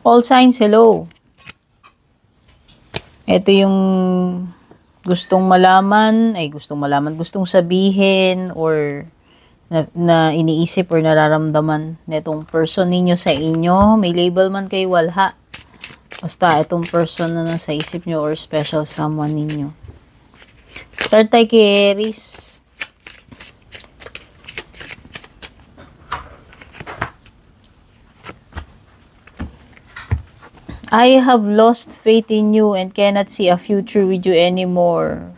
All signs, hello. Ito yung gustong sabihin or na iniisip or nararamdaman netong person ninyo sa inyo. May label man kay walha. Basta itong person na nasa isip nyo or special someone ninyo. Start tayo kay Aries. I have lost faith in you and cannot see a future with you anymore.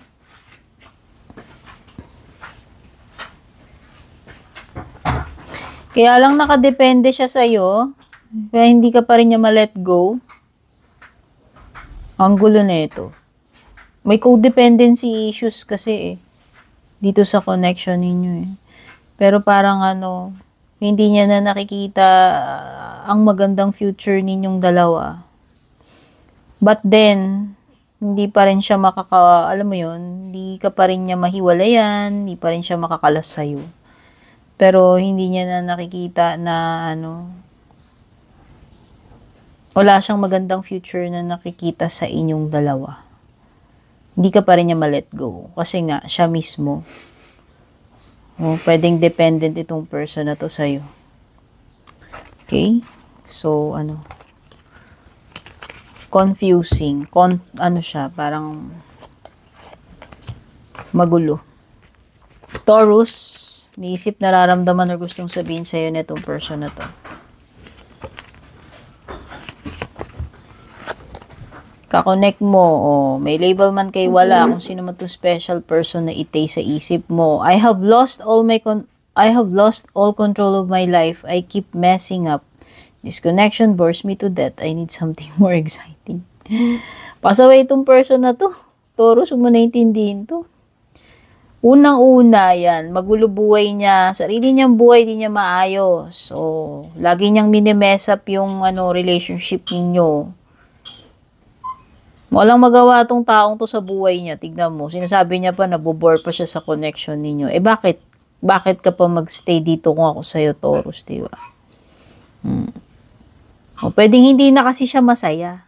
Kaya lang nakadepende siya sa'yo. Kaya hindi ka pa rin niya ma-let go. Ang gulo na ito. May codependency issues kasi dito sa connection ninyo Pero parang hindi niya na nakikita ang magandang future ninyong dalawa. But then, hindi pa rin siya hindi ka pa rin niya mahiwalayan, hindi pa rin siya makakalas sa'yo. Pero hindi niya na nakikita na wala siyang magandang future na nakikita sa inyong dalawa. Hindi ka pa rin niya ma-let go. Kasi nga, siya mismo. Pwedeng dependent itong person na to sa'yo. Okay? So, confusing. Siya, parang magulo. Taurus, niisip, nararamdaman or gustong sabihin sa'yo na itong person na to. Kakonect mo, may label man kay wala, kung sino man itong special person na itay sa isip mo. I have lost all control of my life. I keep messing up. This connection bores me to death. I need something more exciting. Pasaway itong person na to. Taurus, huwag mo naintindihin to. Unang-una yan, magulo buhay niya. Sarili niyang buhay, di niya maayos. So, lagi niyang minimess up yung relationship ninyo. Walang magawa tong taong to sa buhay niya. Tignan mo, sinasabi niya pa, nabobore pa siya sa connection ninyo. Bakit? Bakit ka pa magstay dito kung ako sa'yo, Taurus, diba? Pwedeng hindi na kasi siya masaya.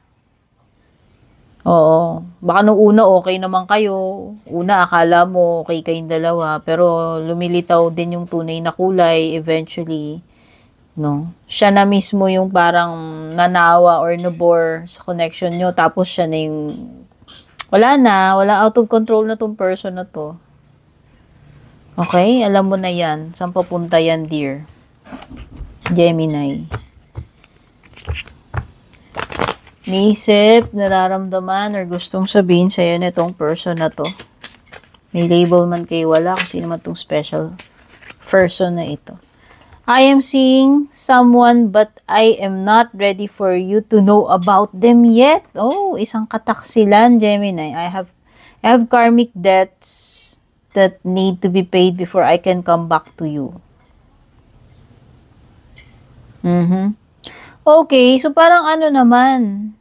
Oo. Baka nung una okay naman kayo. Una akala mo okay kayong dalawa. Pero lumilitaw din yung tunay na kulay eventually. No? Siya na mismo yung parang nanawa or nabore sa connection nyo. Tapos siya na yung wala out of control na tong person na to. Okay? Alam mo na yan. Saan papunta yan, dear? Gemini. Niisip, nararamdaman, or gustong sabihin sa'yo na itong person na to. May label man kay wala kung sino man itong special person na ito. I am seeing someone but I am not ready for you to know about them yet. Oh, isang kataksilan, Gemini. I have karmic debts that need to be paid before I can come back to you. Okay, so parang naman.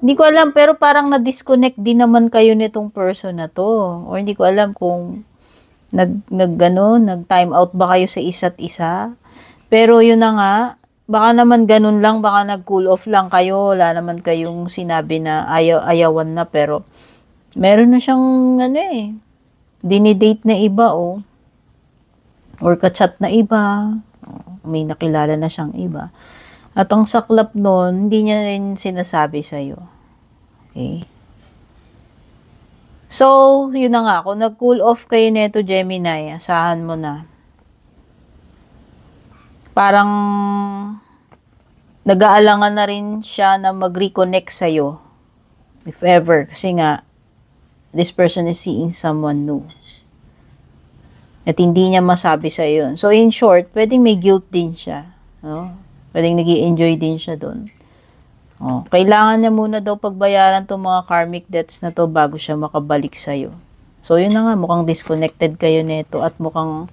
Hindi ko alam, pero parang na-disconnect din naman kayo nitong person na to. Or hindi ko alam kung nag-time out ba kayo sa isa't isa. Pero yun na nga, baka naman ganun lang, baka nag-cool off lang kayo. Wala naman kayong sinabi na ayawan na, pero meron na siyang dinidate na iba, or kachat na iba. May nakilala na siyang iba. At ang saklap nun, hindi niya rin sinasabi sa'yo. Okay? So, yun na nga. Kung nag-cool off kayo neto, Gemini, asahan mo na. Parang nag-aalangan na rin siya na mag-reconnect sa'yo. If ever. Kasi nga, this person is seeing someone new. At hindi niya masabi sa'yo yun. So, in short, pwedeng may guilt din siya. No? Pwedeng nag-i-enjoy din siya doon. Kailangan niya muna daw pagbayaran itong mga karmic debts na to bago siya makabalik sa'yo. So, yun na nga. Mukhang disconnected kayo nito at mukhang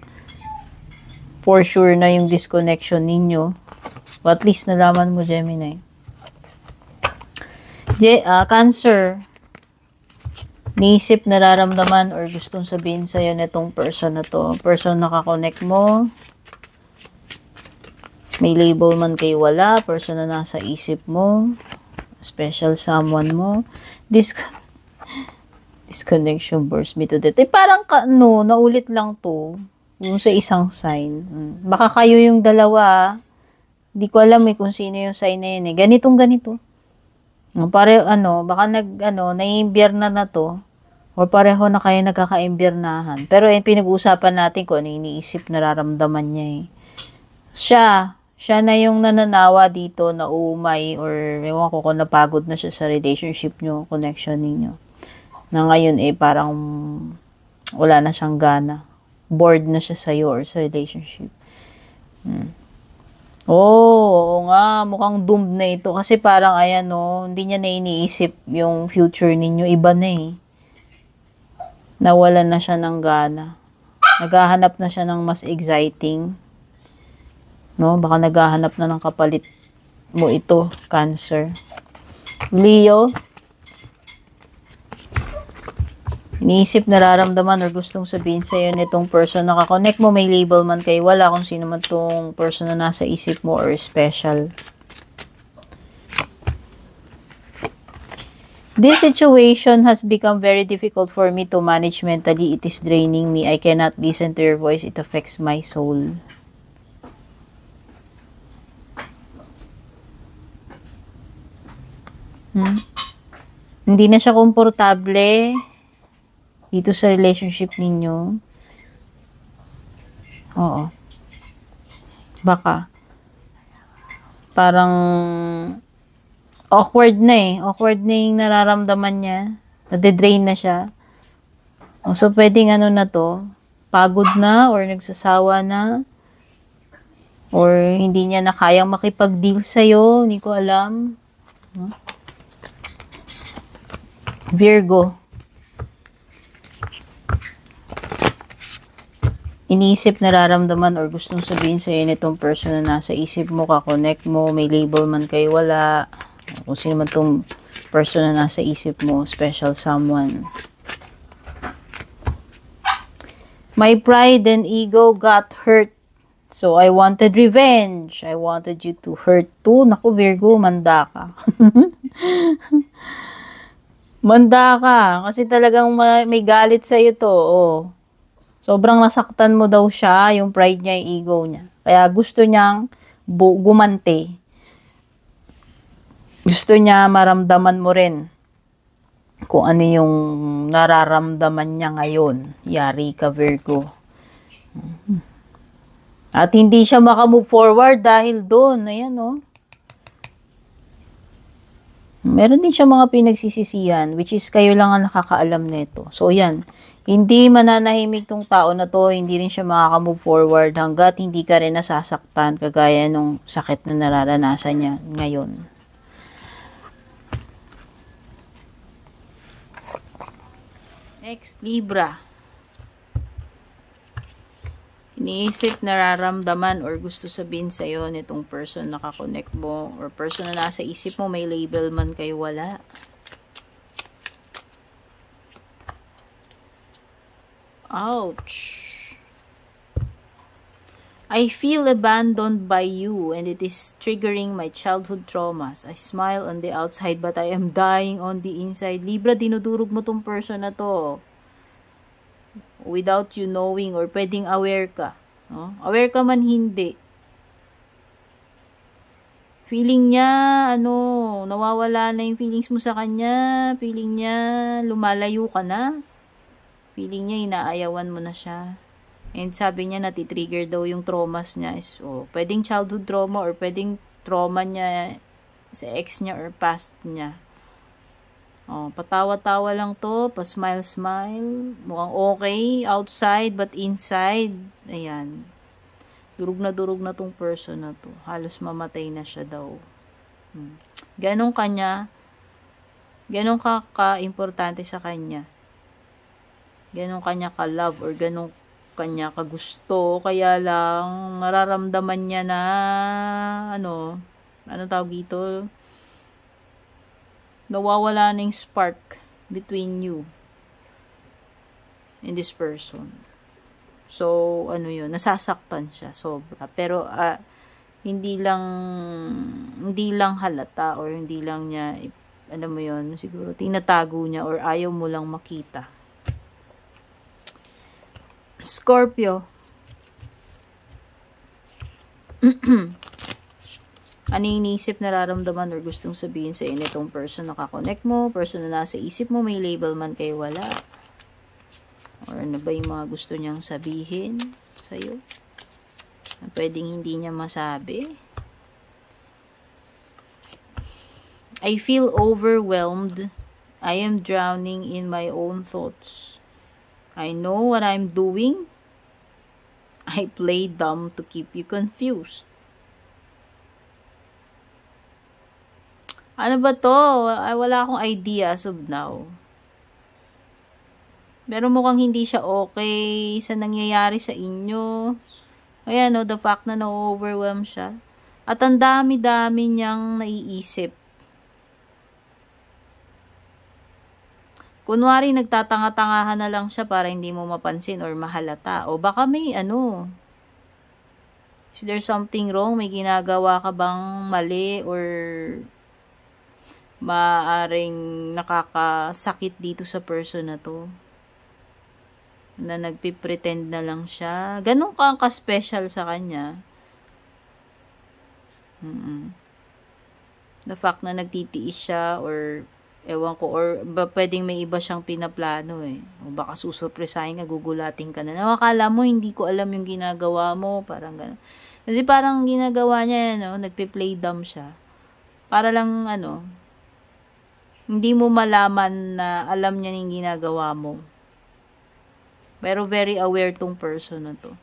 for sure na yung disconnection ninyo. At least nalaman mo, Gemini. Cancer. Niisip, nararamdaman, or gustong sabihin sa'yo nitong person na to. Person na kakonect mo. May label man kay wala, person na nasa isip mo, special someone mo. This connection bores me to death. Parang naulit lang to. Yung sa isang sign. Baka kayo yung dalawa. Hindi ko alam kung sino yung sign na yun Ganitong ganito. Baka naiimbierna na to. Or pareho na kayo nagkakaimbiernahan. Pero pinag-uusapan natin kung ano iniisip, nararamdaman niya Siya na yung nananawa dito na umay or ewan ko kung napagod na siya sa relationship nyo, connection ninyo. Na ngayon parang wala na siyang gana. Bored na siya sa'yo or sa relationship. Oo nga, mukhang doomed na ito. Kasi parang hindi niya na iniisip yung future ninyo. Iba na Nawalan na siya ng gana. Naghahanap na siya ng mas exciting. Baka naghahanap na ng kapalit mo ito, Cancer. Leo, iniisip, nararamdaman, or gustong sabihin sa'yo nitong person na kakonect mo, may label man kay wala, kung sino man tong person na nasa isip mo or special. This situation has become very difficult for me to manage mentally. It is draining me. I cannot listen to your voice. It affects my soul. Hindi na siya komportable dito sa relationship ninyo. Oo. Baka. Parang awkward na Awkward na yung nararamdaman niya. Nade-drain na siya. So, pwedeng na to. Pagod na or nagsasawa na. Or hindi niya na kayang makipag-deal sa'yo. Hindi ko alam. Virgo. Iniisip, nararamdaman, or gustong sabihin sa'yo nitong person na nasa isip mo, kakonect mo, may label man kayo, wala. Kung sino man itong person na nasa isip mo, special someone. My pride and ego got hurt. So, I wanted revenge. I wanted you to hurt too. Naku, Virgo, manda ka. Manda ka. Kasi talagang may galit sa'yo to. Sobrang nasaktan mo daw siya, yung pride niya, yung ego niya. Kaya gusto niyang gumante. Gusto niya maramdaman mo rin kung ano yung nararamdaman niya ngayon. Yari ka, Virgo. At hindi siya makamove forward dahil doon. Ayan, Meron din siya mga pinagsisisihan, which is kayo lang ang nakakaalam nito. So, yan. Hindi mananahimik tong tao na to, hindi rin siya makakamove forward hanggat hindi ka rin nasasaktan kagaya nung sakit na nararanasan niya ngayon. Next, Libra. Iniisip, nararamdaman, or gusto sabihin sa'yo nitong person na kakonect mo or person na nasa isip mo, may label man kayo, wala. Ouch. I feel abandoned by you and it is triggering my childhood traumas. I smile on the outside but I am dying on the inside. Libra, dinudurog mo tong person na to. Without you knowing or pwedeng aware ka. No? Aware ka man hindi. Feeling niya, nawawala na yung feelings mo sa kanya. Feeling niya, lumalayo ka na. Feeling niya, inaayawan mo na siya. And sabi niya, natitrigger daw yung traumas niya. So, pwedeng childhood trauma or pwedeng trauma niya sa ex niya or past niya. Patawa-tawa lang to, pa-smile-smile. Mukhang okay outside but inside, ayan. Durog na tong person na to. Halos mamatay na siya daw. Ganon ka-importante sa kanya. Ganon kanya ka-love or ganon kanya ka-gusto. Kaya lang, nararamdaman niya na, ano tawag dito? Nawawala na yung spark between you and this person. So, yun, nasasaktan siya sobra. Pero, hindi lang halata or hindi lang niya, alam mo yon, siguro tinatago niya or ayaw mo lang makita. Scorpio. Ano yung iniisip, nararamdaman, or gustong sabihin sa initong person na kakonect mo, person na nasa isip mo, may label man kayo, wala. Or ano ba yung mga gusto niyang sabihin sa'yo? Na pwedeng hindi niya masabi. I feel overwhelmed. I am drowning in my own thoughts. I know what I'm doing. I play dumb to keep you confused. Ano ba to? Wala akong idea as of now. Pero mukhang hindi siya okay sa nangyayari sa inyo. Ayan, no, the fact na na-overwhelm siya. At ang dami-dami niyang naiisip. Kunwari, nagtatanga-tangahan na lang siya para hindi mo mapansin or mahalata. O baka may is there something wrong? May ginagawa ka bang mali or maaring nakakasakit dito sa person na to? Na nagpipretend na lang siya. Ganun ka special sa kanya. The fact na nagtitiis siya or ewan ko, or pwedeng may iba siyang pinaplano o baka susurpresahin ka, gugulatin ka na. Nakakala mo, hindi ko alam yung ginagawa mo. Parang gano'n. Kasi parang ginagawa niya, nagpi-play dumb siya. Para lang, hindi mo malaman na alam niya yung ginagawa mo. Pero very aware tong person na to.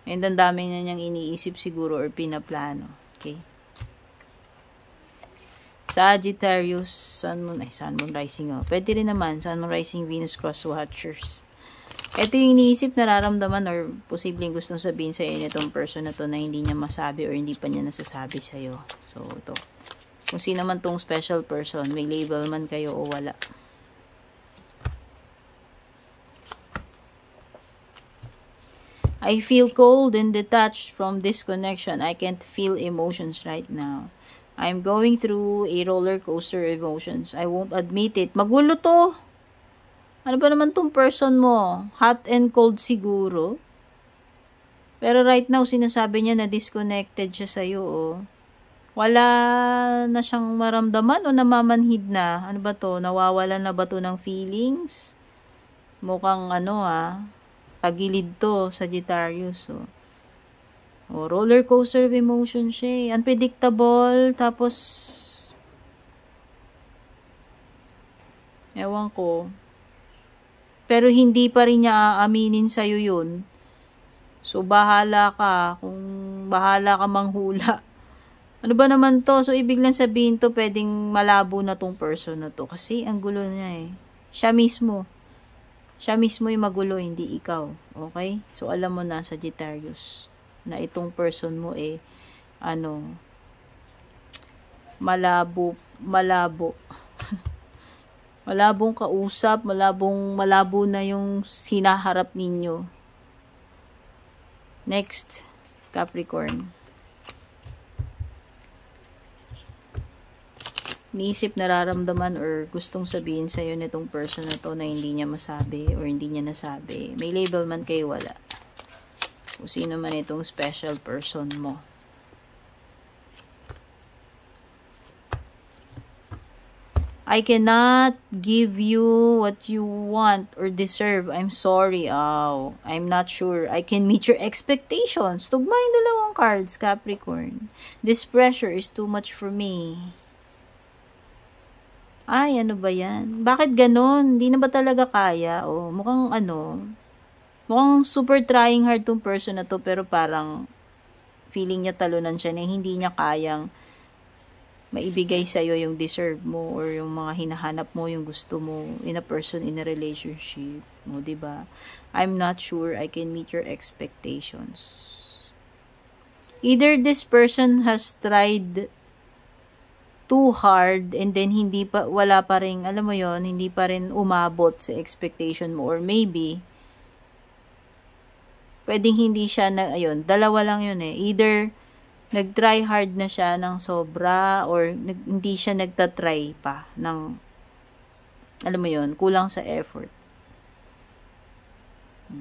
And ang dami na niyang iniisip siguro or pinaplano. Okay? Sagittarius, Sun, Moon Rising. Pwede rin naman, Sun, Moon, Rising, Venus, Cross Watchers. Ito yung iniisip, nararamdaman, or posibleng gustong sabihin sa'yo nitong person na to na hindi niya masabi or hindi pa niya nasasabi sa'yo. So, ito. Kung sino man tong special person, may label man kayo o wala. I feel cold and detached from this connection. I can't feel emotions right now. I'm going through a roller coaster emotions. I won't admit it. Magulo to. Ano ba naman tong person mo? Hot and cold siguro. Pero right now, sinasabi niya na disconnected siya sa'yo, Wala na siyang maramdaman o namamanhid na? Ano ba to? Nawawala na ba to ng feelings? Mukhang tagilid to, Sagittarius. Roller coaster of emotion siya. Unpredictable. Tapos, ewan ko. Pero hindi pa rin niya aaminin sa'yo yun. So, bahala ka. Kung bahala ka manghula. Ano ba naman to? So, ibig lang sabihin to, pwedeng malabo na tong person na to. Kasi, ang gulo niya Siya mismo. Siya mismo yung magulo, hindi ikaw. Okay? So, alam mo na, Sagittarius, na itong person mo malabo. Malabong kausap, malabo na yung hinaharap ninyo. Next, Capricorn. Niisip, nararamdaman, or gustong sabihin sa'yo nitong person na to na hindi niya masabi or hindi niya nasabi. May label man kayo, wala. Kung sino man itong special person mo. I cannot give you what you want or deserve. I'm sorry. I'm not sure I can meet your expectations. Tugma yung dalawang cards, Capricorn. This pressure is too much for me. Ay, ano ba yan? Bakit ganon? Hindi na ba talaga kaya? Mukhang super trying hard tong person na to, pero parang feeling niya talunan siya na hindi niya kayang maibigay sa'yo yung deserve mo or yung mga hinahanap mo, yung gusto mo in a person, in a relationship mo, diba? I'm not sure I can meet your expectations. Either this person has tried too hard and then wala pa rin, alam mo yon, hindi pa rin umabot sa expectation mo, or maybe pwedeng hindi siya dalawa lang yun Either nag-try hard na siya ng sobra or hindi siya nagtatry pa ng, alam mo yun, kulang sa effort.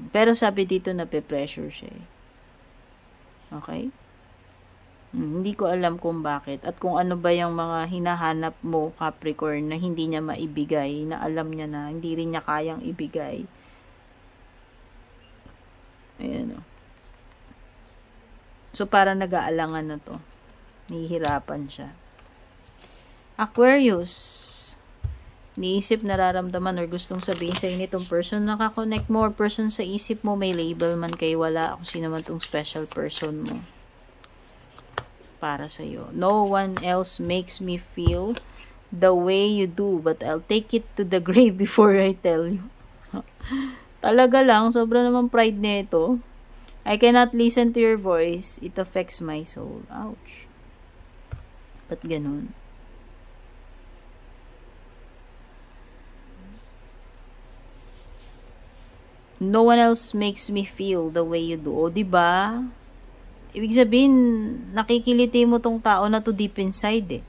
Pero sabi dito na pe-pressure siya. Okay? Hindi ko alam kung bakit at kung ano ba yung mga hinahanap mo, Capricorn, na hindi niya maibigay, na alam niya na hindi rin niya kayang ibigay. Ayan o. So, parang nag-aalangan na to. Nahihirapan siya. Aquarius. Niisip, nararamdaman, or gustong sabihin sa'yo nitong person. Nakakonect mo or person sa isip mo. May label man kay wala. Kung sino man tong special person mo. Para sa'yo. No one else makes me feel the way you do. But I'll take it to the grave before I tell you. Talaga lang. Sobra naman pride nito. I cannot listen to your voice. It affects my soul. Ouch. Ba't ganun? No one else makes me feel the way you do. O, diba? Ibig sabihin, nakikiliti mo tong tao na to deep inside eh.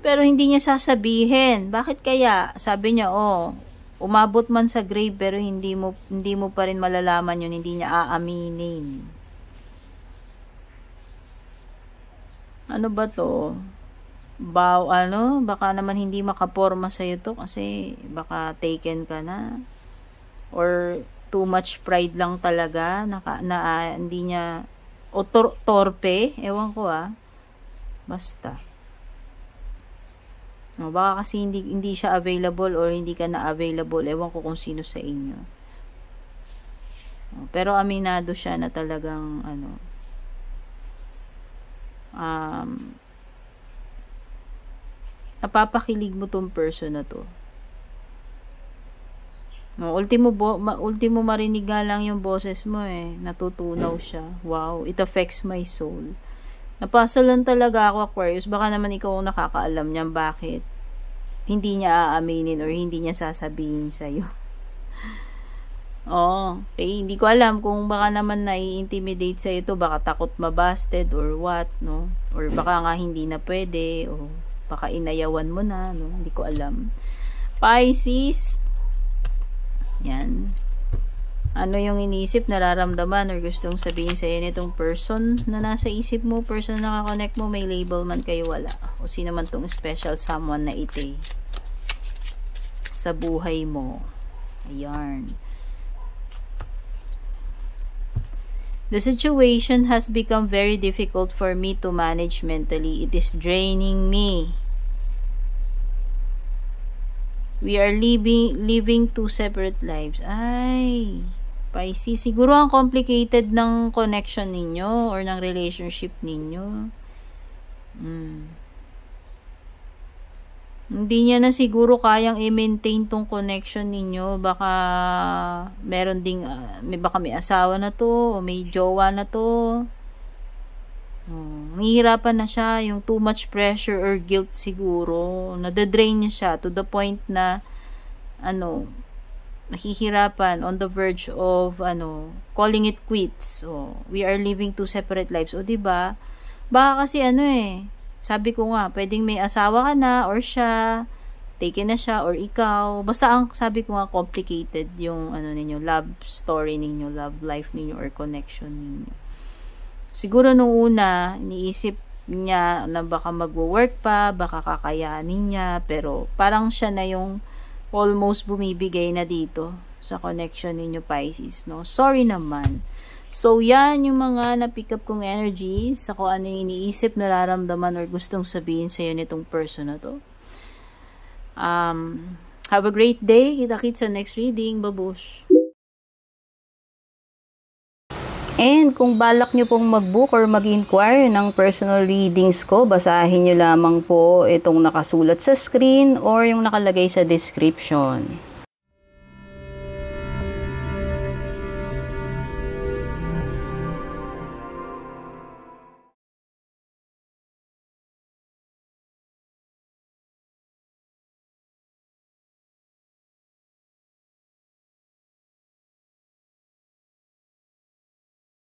Pero hindi niya sasabihin. Bakit kaya? Sabi niya, umabot man sa grave pero hindi mo pa rin malalaman yun, hindi niya aaminin. Ano ba to? Baka naman hindi makaporma sa'yo to kasi baka taken ka na. Or too much pride lang talaga hindi niya o torpe, ewan ko basta. No, baka kasi hindi siya available or hindi ka na available. Ewan ko kung sino sa inyo. No, pero aminado siya na talagang napapakilig mo tong person na to. No, ultimo marinig nga lang yung boses mo natutunaw siya. Wow, it affects my soul. Napasa lang talaga ako, Aquarius. Baka naman ikaw ang nakakaalam niyan bakit hindi niya aaminin or hindi niya sasabihin sa'yo. Okay. Hindi ko alam kung baka naman nai-intimidate sa'yo to. Baka takot mabasted or what, no? Or baka nga hindi na pwede o baka inayawan mo na, no? Hindi ko alam. Pisces. Yan. Ano yung iniisip, nararamdaman, or gustong sabihin sa'yo nitong person na nasa isip mo, person na nakakonect mo, may label man kayo, wala. O sino man tong special someone na ite sa buhay mo. Ayan. The situation has become very difficult for me to manage mentally. It is draining me. We are living two separate lives. Ay, Pisces, siguro ang complicated ng connection ninyo or ng relationship ninyo. Hindi niya na siguro kayang i-maintain tong connection ninyo. Baka meron ding baka may asawa na to o may jowa na to. Nahihirapan na siya, yung too much pressure or guilt siguro. Nadadrain niya siya to the point na nahihirapan, on the verge of calling it quits. We are living two separate lives. Diba? Baka kasi sabi ko nga, pwedeng may asawa ka na or siya, taken na siya or ikaw. Basta ang sabi ko nga, complicated yung ninyo, love story ninyo, love life ninyo or connection ninyo. Siguro nung una, iniisip niya na baka magwo-work pa, baka kakayanin niya, pero parang siya na yung almost bumibigay na dito sa connection ninyo, Pisces, no? Sorry naman. So, yan yung mga na-pick up kong energies sa kung ano yung iniisip, nararamdaman, or gustong sabihin sa'yo nitong person na to. Have a great day. Kita-kits sa next reading. Babush! And kung balak nyo pong mag-book or mag-inquire ng personal readings ko, basahin nyo lamang po itong nakasulat sa screen or yung nakalagay sa description.